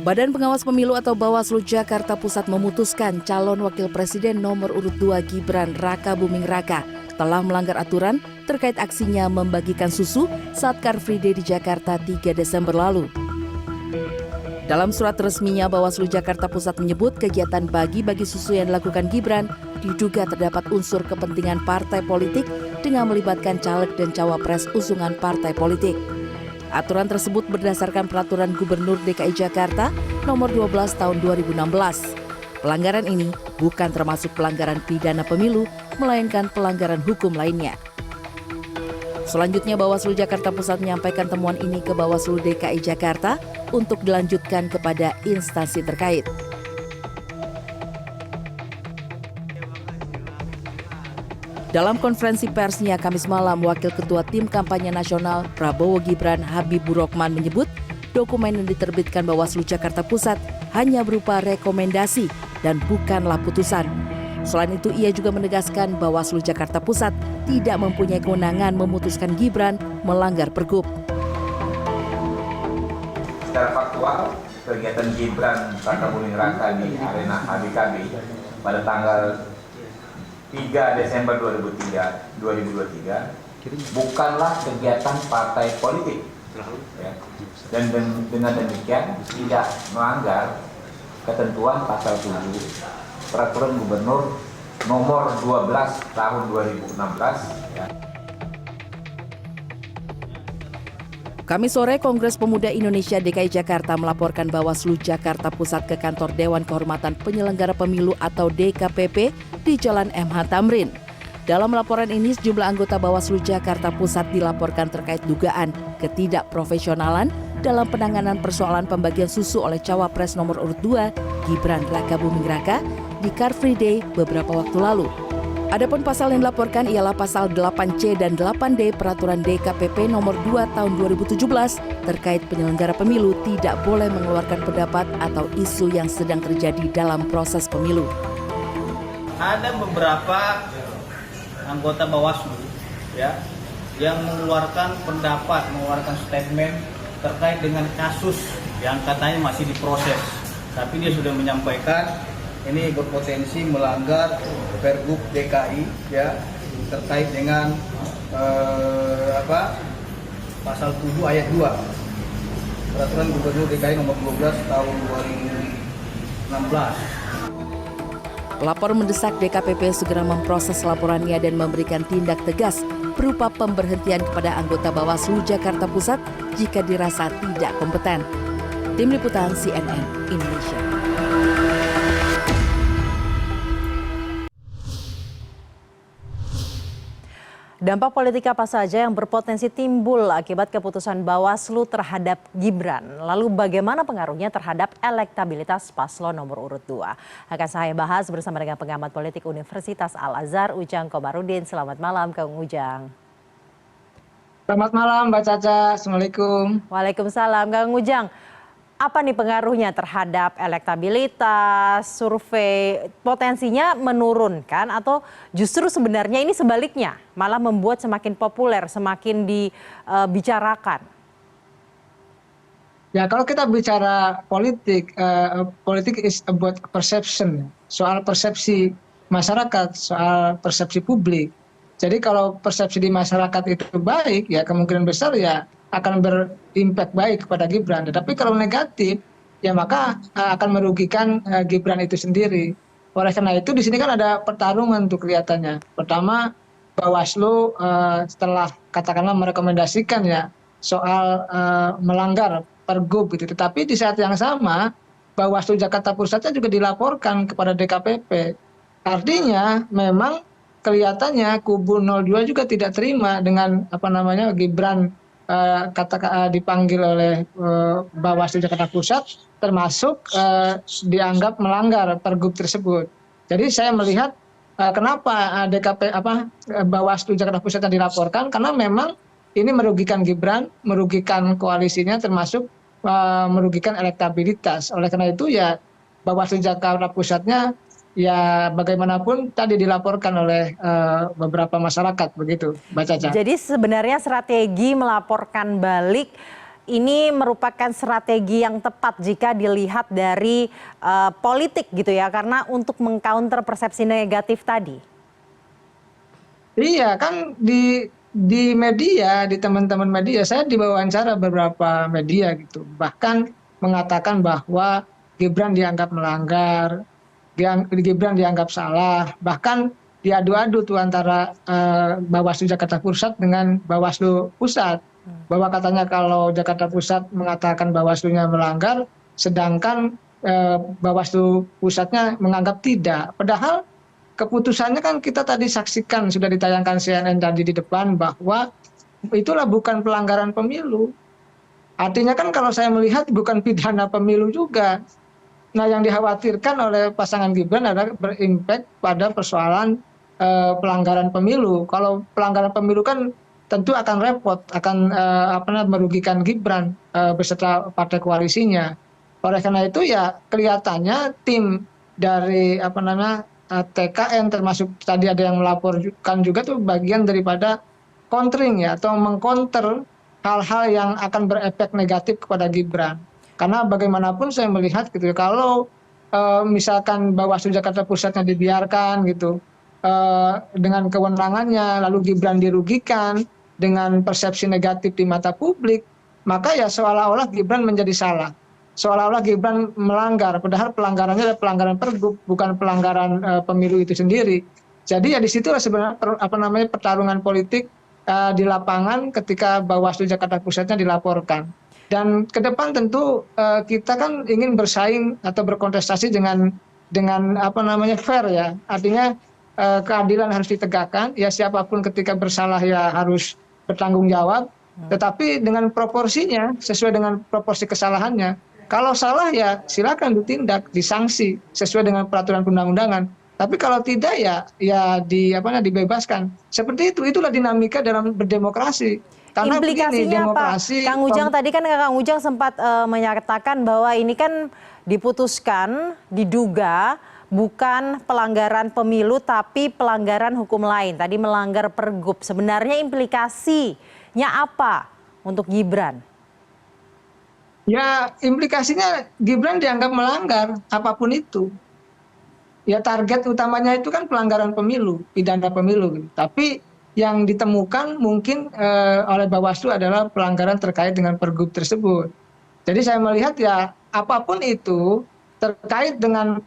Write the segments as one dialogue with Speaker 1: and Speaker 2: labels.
Speaker 1: Badan Pengawas Pemilu atau Bawaslu Jakarta Pusat memutuskan calon wakil presiden nomor urut 2 Gibran Raka Buming Raka telah melanggar aturan terkait aksinya membagikan susu saat Car Free Day di Jakarta 3 Desember lalu. Dalam surat resminya, Bawaslu Jakarta Pusat menyebut kegiatan bagi-bagi susu yang dilakukan Gibran diduga terdapat unsur kepentingan partai politik dengan melibatkan caleg dan cawapres usungan partai politik. Aturan tersebut berdasarkan Peraturan Gubernur DKI Jakarta Nomor 12 Tahun 2016. Pelanggaran ini bukan termasuk pelanggaran pidana pemilu, melainkan pelanggaran hukum lainnya. Selanjutnya, Bawaslu Jakarta Pusat menyampaikan temuan ini ke Bawaslu DKI Jakarta untuk dilanjutkan kepada instansi terkait. Dalam konferensi persnya Kamis malam, Wakil Ketua Tim Kampanye Nasional Prabowo Gibran Habibur Rahman menyebut dokumen yang diterbitkan Bawaslu Jakarta Pusat hanya berupa rekomendasi dan bukanlah putusan. Selain itu, ia juga menegaskan Bawaslu Jakarta Pusat tidak mempunyai kewenangan memutuskan Gibran melanggar Pergub.
Speaker 2: Secara faktual, kegiatan Gibran Raka Buming Raka di Arena HBKB pada tanggal 3 Desember 2023 bukanlah kegiatan partai politik, ya. Dan dengan demikian tidak melanggar ketentuan pasal 7 Peraturan Gubernur Nomor 12 Tahun 2016. Ya.
Speaker 1: Kamis sore, Kongres Pemuda Indonesia DKI Jakarta melaporkan Bawaslu Jakarta Pusat ke kantor Dewan Kehormatan Penyelenggara Pemilu atau DKPP di Jalan MH Tamrin. Dalam laporan ini, sejumlah anggota Bawaslu Jakarta Pusat dilaporkan terkait dugaan ketidakprofesionalan dalam penanganan persoalan pembagian susu oleh cawapres nomor urut 2 Gibran Raka Buming Raka di Car Free Day beberapa waktu lalu. Adapun pasal yang dilaporkan ialah pasal 8C dan 8D Peraturan DKPP nomor 2 tahun 2017 terkait penyelenggara pemilu tidak boleh mengeluarkan pendapat atau isu yang sedang terjadi dalam proses pemilu.
Speaker 3: Ada beberapa anggota Bawaslu ya yang mengeluarkan pendapat, mengeluarkan statement terkait dengan kasus yang katanya masih diproses. Tapi dia sudah menyampaikan ini berpotensi melanggar Pergub DKI ya terkait dengan pasal 7 ayat 2 Peraturan Gubernur DKI nomor 12 tahun 2016.
Speaker 1: Pelapor mendesak DKPP segera memproses laporannya dan memberikan tindak tegas berupa pemberhentian kepada anggota Bawaslu Jakarta Pusat jika dirasa tidak kompeten. Tim Liputan CNN Indonesia.
Speaker 4: Dampak politik apa saja yang berpotensi timbul akibat keputusan Bawaslu terhadap Gibran? Lalu bagaimana pengaruhnya terhadap elektabilitas paslon nomor urut 2? Akan saya bahas bersama dengan pengamat politik Universitas Al-Azhar, Ujang Komarudin. Selamat malam, Kang Ujang.
Speaker 5: Selamat malam, Mbak Caca. Assalamualaikum.
Speaker 4: Waalaikumsalam, Kang Ujang. Apa nih pengaruhnya terhadap elektabilitas, survei, potensinya menurunkan atau justru sebenarnya ini sebaliknya malah membuat semakin populer, semakin dibicarakan?
Speaker 5: Ya, kalau kita bicara politik, politik is about perception, soal persepsi masyarakat, soal persepsi publik. Jadi kalau persepsi di masyarakat itu baik, ya kemungkinan besar ya akan berimpact baik kepada Gibran. Tetapi kalau negatif, ya maka akan merugikan Gibran itu sendiri. Oleh karena itu di sini kan ada pertarungan tuh kelihatannya. Pertama, Bawaslu setelah katakanlah merekomendasikan ya soal melanggar Pergub gitu. Tetapi di saat yang sama, Bawaslu Jakarta Pusatnya juga dilaporkan kepada DKPP. Artinya memang kelihatannya kubu 02 juga tidak terima dengan Gibran dipanggil oleh Bawaslu Jakarta Pusat, termasuk dianggap melanggar Pergub tersebut. Jadi saya melihat kenapa Bawaslu Jakarta Pusat yang dilaporkan, karena memang ini merugikan Gibran, merugikan koalisinya, termasuk merugikan elektabilitas. Oleh karena itu ya Bawaslu Jakarta Pusatnya ya bagaimanapun tadi dilaporkan oleh beberapa masyarakat begitu, Mbak Caca.
Speaker 4: Jadi sebenarnya strategi melaporkan balik ini merupakan strategi yang tepat jika dilihat dari politik gitu ya, karena untuk mengcounter persepsi negatif tadi.
Speaker 5: Iya kan di media, di teman-teman media, saya diwawancara beberapa media gitu, bahkan mengatakan bahwa Gibran dianggap melanggar, Gibran dianggap salah, bahkan diadu-adu tuh antara Bawaslu Jakarta Pusat dengan Bawaslu Pusat. Bahwa katanya kalau Jakarta Pusat mengatakan Bawaslu-nya melanggar, sedangkan Bawaslu Pusatnya menganggap tidak. Padahal keputusannya kan kita tadi saksikan, sudah ditayangkan CNN tadi di depan, bahwa itulah bukan pelanggaran pemilu. Artinya kan kalau saya melihat bukan pidana pemilu juga. Nah, yang dikhawatirkan oleh pasangan Gibran adalah berimpact pada persoalan pelanggaran pemilu. Kalau pelanggaran pemilu kan tentu akan repot, akan merugikan Gibran beserta partai koalisinya. Oleh karena itu ya kelihatannya tim dari TKN, termasuk tadi ada yang melaporkan juga tuh bagian daripada countering ya, atau mengcounter hal-hal yang akan berefek negatif kepada Gibran. Karena bagaimanapun saya melihat gitu ya, kalau misalkan Bawaslu Jakarta Pusatnya dibiarkan gitu dengan kewenangannya, lalu Gibran dirugikan dengan persepsi negatif di mata publik, maka ya seolah-olah Gibran menjadi salah. Seolah-olah Gibran melanggar, padahal pelanggarannya adalah pelanggaran pergub, bukan pelanggaran pemilu itu sendiri. Jadi ya disitulah sebenarnya pertarungan politik di lapangan ketika Bawaslu Jakarta Pusatnya dilaporkan. Dan ke depan tentu kita kan ingin bersaing atau berkontestasi dengan fair ya. Artinya keadilan harus ditegakkan, ya siapapun ketika bersalah ya harus bertanggung jawab, tetapi dengan proporsinya, sesuai dengan proporsi kesalahannya. Kalau salah ya silakan ditindak, disanksi sesuai dengan peraturan perundang-undangan. Tapi kalau tidak ya dibebaskan. Seperti itu, itulah dinamika dalam berdemokrasi. Karena begini, demokrasi,
Speaker 4: apa? Kang Ujang tadi kan Kang Ujang sempat menyatakan bahwa ini kan diputuskan, diduga bukan pelanggaran pemilu tapi pelanggaran hukum lain. Tadi melanggar pergub. Sebenarnya implikasinya apa untuk Gibran?
Speaker 5: Ya implikasinya Gibran dianggap melanggar apapun itu. Ya target utamanya itu kan pelanggaran pemilu, pidana pemilu. Tapi yang ditemukan mungkin oleh Bawaslu adalah pelanggaran terkait dengan pergub tersebut. Jadi saya melihat ya apapun itu terkait dengan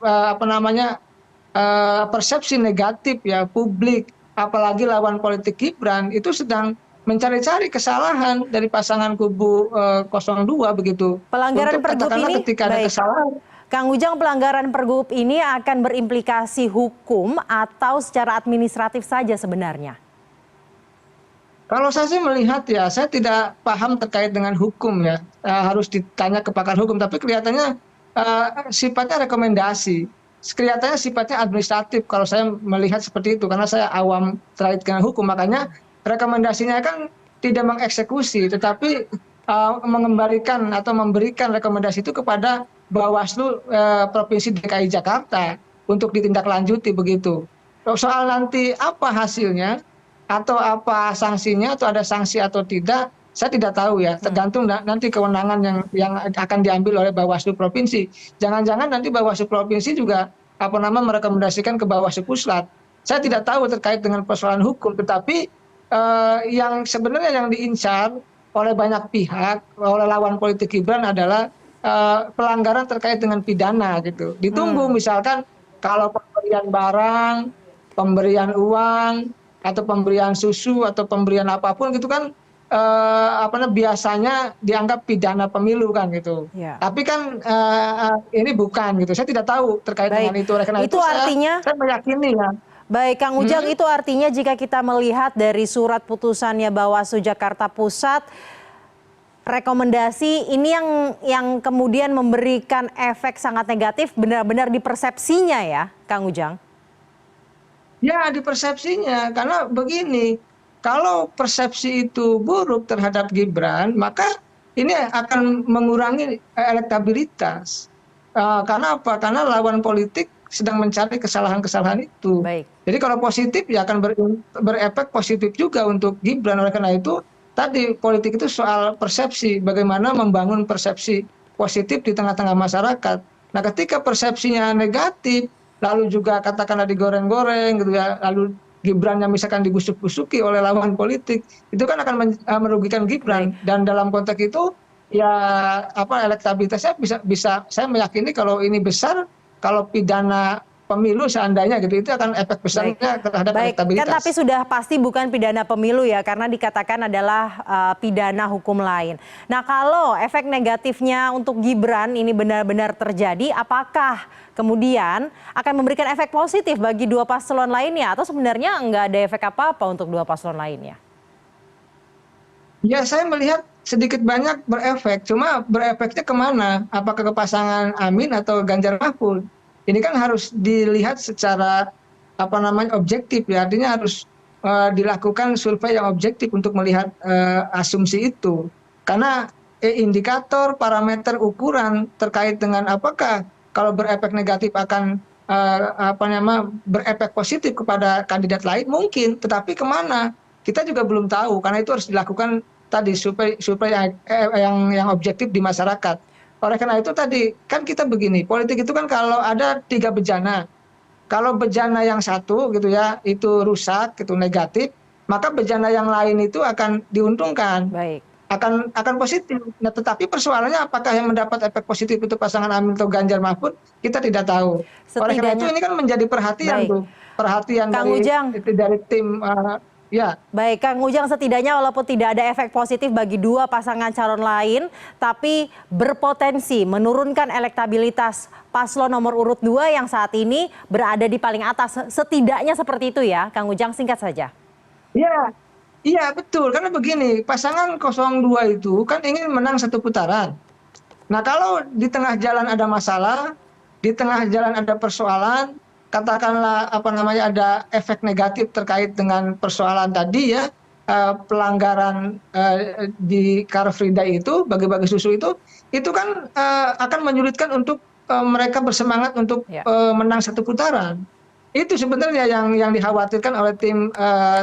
Speaker 5: persepsi negatif ya publik, apalagi lawan politik Gibran itu sedang mencari-cari kesalahan dari pasangan kubu 02 begitu.
Speaker 4: Pelanggaran pergub ini,
Speaker 5: ketika ada kesalahan.
Speaker 4: Kang Ujang, pelanggaran pergub ini akan berimplikasi hukum atau secara administratif saja sebenarnya?
Speaker 5: Kalau saya sih melihat ya, saya tidak paham terkait dengan hukum ya. Harus ditanya ke pakar hukum, tapi kelihatannya sifatnya rekomendasi. Kelihatannya sifatnya administratif kalau saya melihat seperti itu, karena saya awam terkait dengan hukum. Makanya rekomendasinya kan tidak mengeksekusi, tetapi mengembalikan atau memberikan rekomendasi itu kepada Bawaslu Provinsi DKI Jakarta untuk ditindaklanjuti begitu. Soal nanti apa hasilnya atau apa sanksinya, atau ada sanksi atau tidak, saya tidak tahu ya. Tergantung nanti kewenangan yang akan diambil oleh Bawaslu Provinsi. Jangan-jangan nanti Bawaslu Provinsi juga merekomendasikan ke Bawaslu Pusat. Saya tidak tahu terkait dengan persoalan hukum, tetapi yang sebenarnya yang diincar oleh banyak pihak, oleh lawan politik Gibran adalah pelanggaran terkait dengan pidana gitu. Ditunggu misalkan kalau pemberian barang, pemberian uang, atau pemberian susu atau pemberian apapun gitu kan biasanya dianggap pidana pemilu kan gitu. Ya. Tapi kan ini bukan gitu. Saya tidak tahu terkait dengan itu. Karena itu artinya saya meyakini ya.
Speaker 4: Baik, Kang Ujang, itu artinya jika kita melihat dari surat putusannya Bawaslu Jakarta Pusat, rekomendasi ini yang kemudian memberikan efek sangat negatif benar-benar di persepsinya ya, Kang Ujang?
Speaker 5: Ya, di persepsinya. Karena begini, kalau persepsi itu buruk terhadap Gibran, maka ini akan mengurangi elektabilitas. Karena apa? Karena lawan politik sedang mencari kesalahan-kesalahan itu. Baik. Jadi kalau positif ya akan berefek positif juga untuk Gibran. Oleh karena itu tadi politik itu soal persepsi, bagaimana membangun persepsi positif di tengah-tengah masyarakat. Nah, ketika persepsinya negatif, lalu juga katakanlah digoreng-goreng gitu ya, lalu Gibrannya misalkan digusuk-gusuki oleh lawan politik, itu kan akan merugikan Gibran. Dan dalam konteks itu ya elektabilitasnya bisa saya meyakini kalau ini besar, kalau pidana pemilu seandainya gitu, itu akan efek besarnya terhadap elektabilitas.
Speaker 4: Kan tapi sudah pasti bukan pidana pemilu ya, karena dikatakan adalah pidana hukum lain. Nah, kalau efek negatifnya untuk Gibran ini benar-benar terjadi, apakah kemudian akan memberikan efek positif bagi dua paslon lainnya, atau sebenarnya nggak ada efek apa-apa untuk dua paslon lainnya?
Speaker 5: Ya, saya melihat sedikit banyak berefek, cuma berefeknya kemana? Apakah ke pasangan Amin atau Ganjar Mahfud? Ini kan harus dilihat secara objektif ya, artinya harus dilakukan survei yang objektif untuk melihat asumsi itu. Karena indikator, parameter, ukuran terkait dengan apakah kalau berefek negatif akan berefek positif kepada kandidat lain mungkin, tetapi kemana? Kita juga belum tahu, karena itu harus dilakukan tadi survei yang objektif di masyarakat. Oleh karena itu tadi kan kita begini, politik itu kan kalau ada 3 bejana, kalau bejana yang satu gitu ya itu rusak, itu negatif, maka bejana yang lain itu akan diuntungkan.
Speaker 4: Baik.
Speaker 5: Akan positif. Nah, tetapi persoalannya apakah yang mendapat efek positif itu pasangan Amin atau Ganjar Mahfud, kita tidak tahu. Oleh karena itu ini kan menjadi perhatian tuh, perhatian dari tim ya.
Speaker 4: Baik, Kang Ujang, setidaknya walaupun tidak ada efek positif bagi dua pasangan calon lain, tapi berpotensi menurunkan elektabilitas paslon nomor urut 2 yang saat ini berada di paling atas. Setidaknya seperti itu ya, Kang Ujang, singkat saja.
Speaker 5: Iya betul, karena begini, pasangan 02 itu kan ingin menang 1 putaran. Nah, kalau di tengah jalan ada masalah, di tengah jalan ada persoalan, katakanlah ada efek negatif terkait dengan persoalan tadi ya, pelanggaran di Car Free Day itu, bagi-bagi susu itu kan akan menyulitkan untuk mereka bersemangat untuk menang 1 putaran. Itu sebenarnya yang dikhawatirkan oleh tim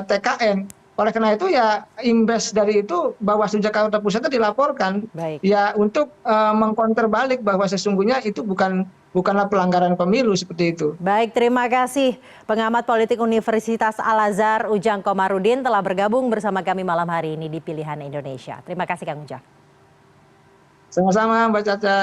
Speaker 5: TKN. Oleh karena itu ya imbas dari itu Bawaslu Jakarta Pusat dilaporkan ya untuk mengkonter balik bahwa sesungguhnya itu bukanlah pelanggaran pemilu seperti itu.
Speaker 4: Baik, terima kasih pengamat politik Universitas Al-Azhar Ujang Komarudin telah bergabung bersama kami malam hari ini di Pilihan Indonesia. Terima kasih Kang Ujang.
Speaker 5: Sama-sama Mbak Caca.